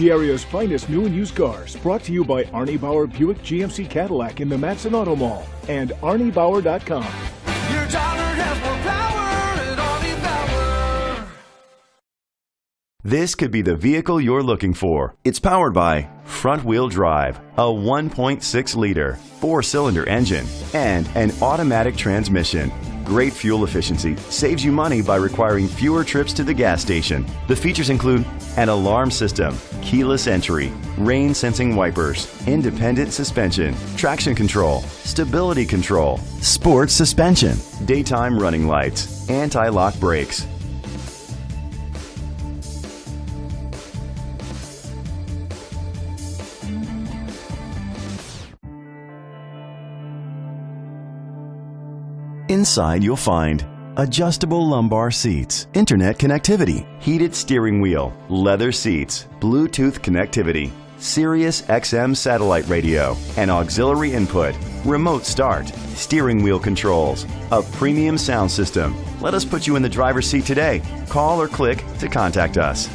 The area's finest new and used cars, brought to you by Arnie Bauer Buick GMC Cadillac in the Matteson Auto Mall and ArnieBauer.com. Your dollar has more power at Arnie Bauer. This could be the vehicle you're looking for. It's powered by front-wheel drive, a 1.6-liter, 4-cylinder engine, and an automatic transmission. Great fuel efficiency saves you money by requiring fewer trips to the gas station. The features include an alarm system, keyless entry, rain-sensing wipers, independent suspension, traction control, stability control, sports suspension, daytime running lights, anti-lock brakes. Inside you'll find adjustable lumbar seats, internet connectivity, heated steering wheel, leather seats, Bluetooth connectivity, Sirius XM satellite radio, an auxiliary input, remote start, steering wheel controls, a premium sound system. Let us put you in the driver's seat today. Call or click to contact us.